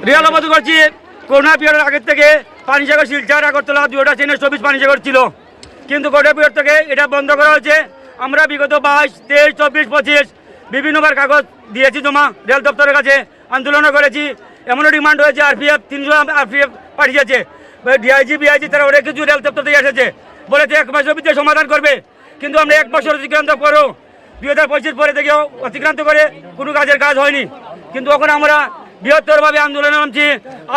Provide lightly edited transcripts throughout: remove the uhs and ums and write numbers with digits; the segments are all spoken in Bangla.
রেল অবরোধ করছি করোনা পিরিয়ডের আগের থেকে পানিসাগর শিলচর আগরতলা দুটা ট্রেনের চব্বিশ পানিসাগর ছিল, কিন্তু করোনা পিরিয়ড থেকে এটা বন্ধ করা হয়েছে। আমরা বিগত 22, 23, 24, 25 বিভিন্নবার কাগজ দিয়েছি জমা রেল দপ্তরের কাছে, আন্দোলনও করেছি। এমনও ডিমান্ড হয়েছে, RPF 300 RPF পাঠিয়েছে, DIG BIG তারা অনেক কিছু রেল দপ্তর থেকে এসেছে, বলেছে 1 মাসের ভিতরে সমাধান করবে। কিন্তু আমরা 1 বছর অতিক্রান্ত পরেও 2025 পরে থেকেও অতিক্রান্ত করে কোনো কাজ হয়নি। কিন্তু এখন আমরা বৃহত্তরভাবে আন্দোলনে নামছি।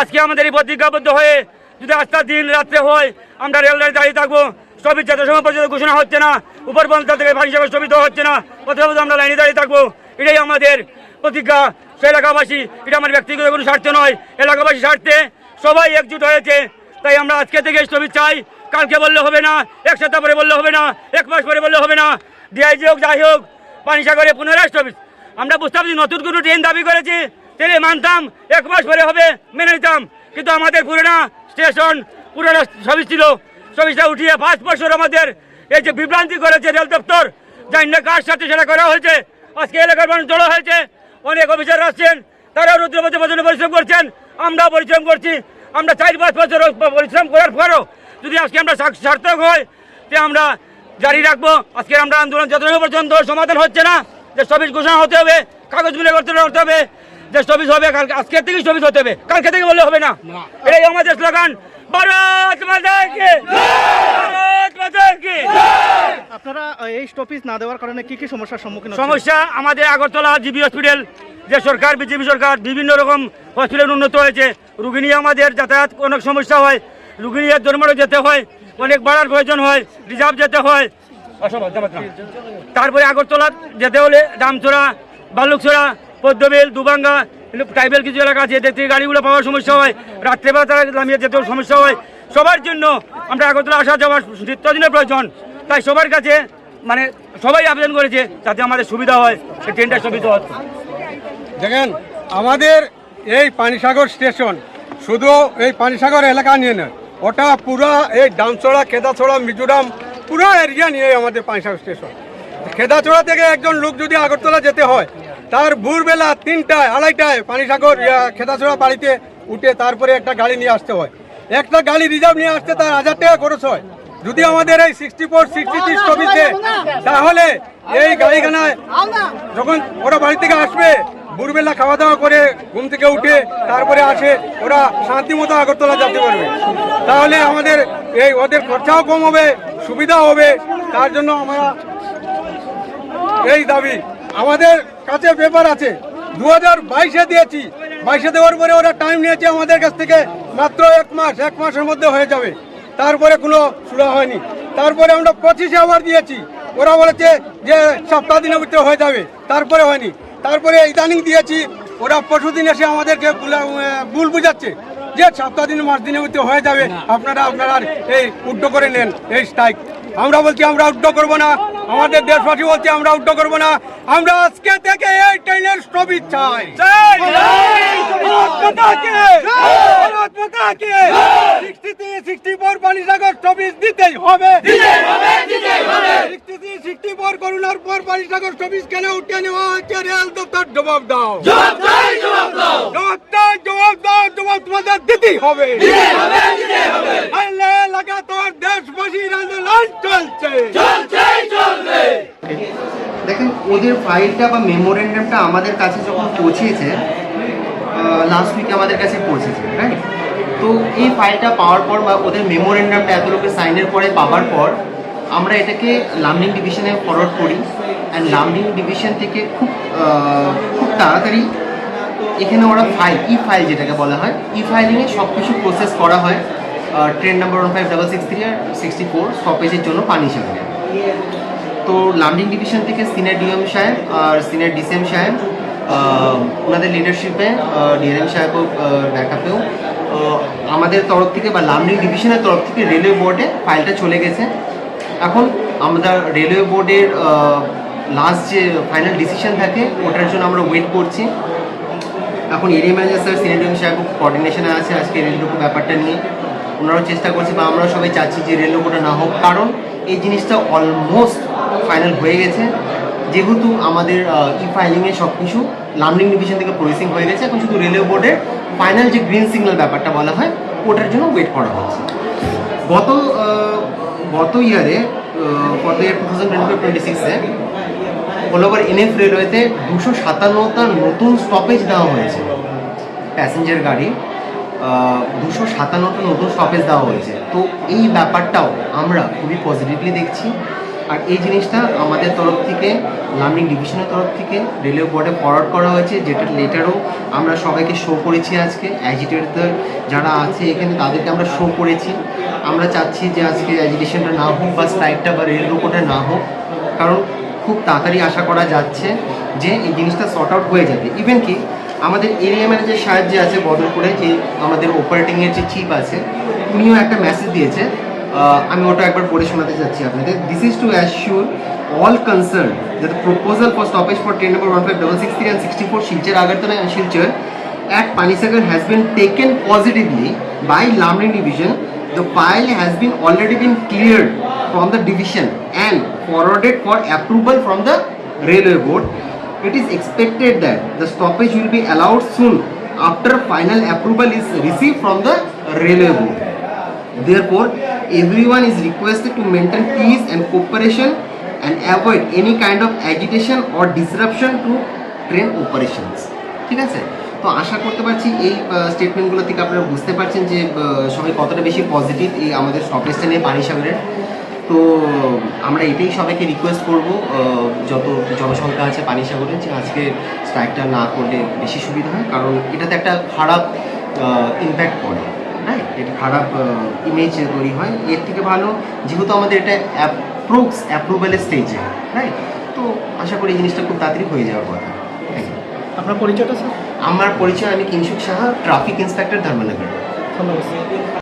আজকে আমাদের এই প্রতিজ্ঞাবদ্ধ হয়ে যদি আজকের দিন রাত্রে হয় আমরা রেল লাইনে দাঁড়িয়ে থাকবো। স্থবির যাতে সময় পর্যন্ত ঘোষণা হচ্ছে না, উপর পন্থা থেকে পানিসাগর স্থবিত হচ্ছে না, প্রথমত আমরা লাইনে দাঁড়িয়ে থাকবো। এটাই আমাদের প্রতিজ্ঞা। সেই এলাকাবাসী, এটা আমার ব্যক্তিগত কোনো স্বার্থ নয়, এলাকাবাসী স্বার্থে সবাই একজুট হয়েছে। তাই আমরা আজকে থেকে স্থবির চাই। কালকে বললে হবে না, 1 সপ্তাহ পরে বললে হবে না, 1 মাস পরে বললে হবে না। DIG হোক যাই হোক, পানিসাগরে পুনরায় স্থবির। আমরা বুঝতাম যে নতুন কোনো ট্রেন দাবি করেছি, ট্রেনে মানতাম, 1 মাস পরে হবে মেনে নিতাম। কিন্তু আমাদের পুরোনো স্টেশন পুরোনো সবিজ ছিল, সবিজটা উঠিয়ে 5 বছর আমাদের এই যে বিভ্রান্তি করেছে রেল দপ্তর, যাই না কার সাথে সেটা করা হয়েছে। আজকে এলাকার মানুষ জড়ো হয়েছে, অনেক অফিসার আসছেন, তারাও রুদ্রপথে পরিশ্রম করছেন, আমরাও পরিশ্রম করছি। আমরা 4-5 বছর পরিশ্রম করার পরও যদি আজকে আমরা সার্থক হয়, যে আমরা জারি রাখবো। আজকে আমরা আন্দোলন যতক্ষণ পর্যন্ত সমাধান হচ্ছে না, যে স্থবির ঘোষণা হতে হবে, কাগজ মিলে করতে হবে, যে স্থবির হবে, কালকে আজকের থেকেই স্থবির হতে হবে, কালকে থেকে বললে হবে না। এটাই আমাদের স্লোগান, ভারত মাতা কি ভারত মাতা কি। আপনারা এই স্টপেজ না দেওয়ার কারণে কি কি সমস্যার সম্মুখীন হচ্ছেন? সমস্যা আমাদের আগরতলা জিবি হসপিটাল, যে সরকার বিজেপি সরকার বিভিন্ন রকম হসপিটাল উন্নত হয়েছে, রুগী নিয়ে আমাদের যাতায়াত অনেক সমস্যা হয়, রুগী নিয়ে ধর্মড়ে যেতে হয়, অনেক ভাড়ার প্রয়োজন হয়, রিজার্ভ যেতে হয়। তারপরে আগরতলা যেতে হলে দামছড়া, বালুকছড়া, পদ্মবিল, দুবাঙ্গা, ট্রাইবেল কিছু এলাকা আছে, এদের থেকে গাড়িগুলো পাওয়ার সমস্যা হয়, রাত্রেবেলা তারা নামিয়ে যেতেও সমস্যা হয়। সবার জন্য আমরা আগরতলা আসা যাওয়ার নিত্যদিনের প্রয়োজন। তাই সবার কাছে মানে সবাই আবেদন করেছে যাতে আমাদের সুবিধা হয়, সেই ট্রেনটা সুবিধা হচ্ছে। দেখেন, আমাদের এই পানিসাগর স্টেশন শুধু এই পানিসাগর এলাকা নিয়ে নয়, ওটা পুরো এই ডামছড়া, খেদাছড়া, মিজোরাম পুরো এরিয়া নিয়ে আমাদের পানিসাগর স্টেশন। খেদাছড়া থেকে একজন লোক যদি আগরতলা যেতে হয়, তার ভোরবেলা 3টায় 2:30টায় পানিসাগর খেদাছড়া বাড়িতে উঠে তারপরে একটা গাড়ি নিয়ে আসতে হয়। একটা গাড়ি রিজার্ভ নিয়ে আসতে তার 1000 টাকা খরচ হয়। যদি আমাদের এই 64, 63 স্টপেজে, তাহলে এই গাড়িখানায় যখন ওরা বাড়ি থেকে আসবে, ভোরবেলা খাওয়া দাওয়া করে ঘুম থেকে উঠে তারপরে আসে, ওরা শান্তি মতো আগরতলা যেতে পারবে। তাহলে আমাদের এই ওদের খরচাও কম হবে, সুবিধা হবে। তার জন্য আমরা এই দাবি, আমাদের কাছে পেপার আছে, 2022-এ দিয়েছি। 22-এ দেওয়ার পরে ওরা টাইম নিয়েছে আমাদের কাছ থেকে মাত্র 1 মাস, 1 মাসের মধ্যে হয়ে যাবে। তারপরে কোনো সুরা হয়নি। তারপরে আমরা 25-এ আবার দিয়েছি, ওরা বলেছে যে সপ্তাহ দিনের ভিতরে হয়ে যাবে, তারপরে হয়নি। তারপরে ইদানিং দিয়েছি, ওরা পরশুদিন এসে আমাদেরকে ভুল বুঝাচ্ছে যে সপ্তাহ দিন, মাস দিনের ভিতরে হয়ে যাবে, আপনারা এই উদ্যোগ করে নেন এই স্ট্রাইক। আমরা বলছি আমরা উদ্যোগ করবো না, আমাদের দেশবাসী বলছে আমরা উদ্যোগ করবো না। আমরা আজকে থেকে এই ট্রেনের স্থগিত চাই। 63-64 পানিসাগর স্থগিত দিতেই হবে। 63-64 করোনার পর পানিসাগর স্থগিত কেন উঠে নেওয়া হচ্ছে? রেল দপ্তর জবাব দাও, জবাব তোমাদের দিতেই হবে। লাগাতার দেশবাসীর আন্দোলন চলছে। দেখেন, ওদের ফাইলটা বা মেমোরেন্ডামটা আমাদের কাছে যখন পৌঁছেছে, লাস্ট উইকে আমাদের কাছে পৌঁছেছে, রাইট? তো এই ফাইলটা পাওয়ার পর বা ওদের মেমোরেন্ডামটা এত লোকের সাইনের পরে পাওয়ার পর আমরা এটাকে লামডিং ডিভিশনে ফরওয়ার্ড করি। অ্যান্ড লামডিং ডিভিশন থেকে খুব তাড়াতাড়ি এখানে ওরা ফাইল যেটাকে বলা হয়, ফাইলিংয়ে সব কিছু প্রসেস করা হয়। ট্রেন নাম্বার 15663 আর 64 স্টপেজের জন্য পানিসাগরে। তো লামডিং ডিভিশন থেকে সিনিয়র ডিএম সাহেব আর সিনিয়র ডিসিএম সাহেব ওনাদের লিডারশিপে, ডিএম সাহেবও ব্যাকআপেও আমাদের তরফ থেকে বা লামডিং ডিভিশনের তরফ থেকে রেলওয়ে বোর্ডে ফাইলটা চলে গেছে। এখন আমরা রেলওয়ে বোর্ডের লাস্ট যে ফাইনাল ডিসিশন থাকে ওটার জন্য আমরা ওয়েট করছি। এখন area manager sir, senior DM সাহেব কোঅর্ডিনেশনে আছে আজকে রেল লোকো ব্যাপারটা নিয়ে। ওনারাও চেষ্টা করছে বা আমরাও সবাই চাচ্ছি যে রেল লোকোটা না হোক, কারণ এই জিনিসটা অলমোস্ট ফাইনাল হয়ে গেছে। যেহেতু আমাদের ফাইলিংয়ে সব কিছু লামডিং ডিভিশন থেকে প্রসেসিং হয়ে গেছে, এখন শুধু রেলওয়ে বোর্ডের ফাইনাল যে গ্রিন সিগন্যাল ব্যাপারটা বলা হয় ওটার জন্য ওয়েট করা হচ্ছে। গত ইয়ারে গত ইয়ার 2025-26-এ অল ওভার এনএফ রেলওয়েতে 257টা নতুন স্টপেজ দেওয়া হয়েছে প্যাসেঞ্জার গাড়ি, 257টা নতুন স্টপেজ দেওয়া হয়েছে। তো এই ব্যাপারটাও আমরা খুবই পজিটিভলি দেখছি, আর এই জিনিসটা আমাদের তরফ থেকে লার্নিং ডিভিশনের তরফ থেকে রেলওয়ে বোর্ডে ফরওয়ার্ড করা হয়েছে, যেটার লেটারও আমরা সবাইকে শো করেছি। আজকে অ্যাজিটেটরদের যারা আছে এখানে তাদেরকে আমরা শো করেছি। আমরা চাচ্ছি যে আজকে অ্যাজিটেশনটা না হোক বা স্ট্রাইকটা বা রেল রোকোটা না হোক, কারণ খুব তাড়াতাড়ি আশা করা যাচ্ছে যে এই জিনিসটা সর্ট আউট হয়ে যাবে। ইভেন কি আমাদের এরিয়া ম্যানেজার সাহেব যে আছে বদরপুরে, যে আমাদের অপারেটিংয়ের যে চিফ আছে, উনিও একটা মেসেজ দিয়েছে, আমি ওটা একবার পড়ে শোনাতে চাচ্ছি আপনাদের। This is to assure all concerned that the proposal for stoppage for train number 15663 and 64 Silchar Agartala and Silchar at Panisagar has been taken positively by Lamring division. The file has been already been cleared from the division and forwarded for approval from the railway board. It is expected that the stoppage will be allowed soon after final approval is received from the railway board. Therefore, everyone is requested to maintain peace and cooperation and avoid any kind of agitation or disruption to train operations. ঠিক আছে, তো আশা করতে পারছি এই স্টেটমেন্টগুলো থেকে আপনারা বুঝতে পারছেন যে সবাই কতটা বেশি পজিটিভ এই আমাদের স্টপেজটা নিয়ে পানিসাগরের। তো আমরা এটাই সবাইকে রিকোয়েস্ট করব, যত জনসংখ্যা আছে পানিসাগরে, যে আজকে স্ট্রাইকটা না করলে বেশি সুবিধা হয়, কারণ এটাতে একটা খারাপ ইম্প্যাক্ট পড়ে, রাইট? এটা খারাপ ইমেজ তৈরি হয়। এর থেকে ভালো যেহেতু আমাদের এটা অ্যাপ্রুভালের স্টেজে, রাইট? তো আশা করি এই জিনিসটা খুব তাড়াতাড়ি হয়ে যাওয়ার কথা। Thank you. আপনার পরিচয়টা স্যার? আমার পরিচয়, আমি কিংশুক সাহা, ট্রাফিক ইন্সপেক্টর, ধর্মনগর। ধন্যবাদ।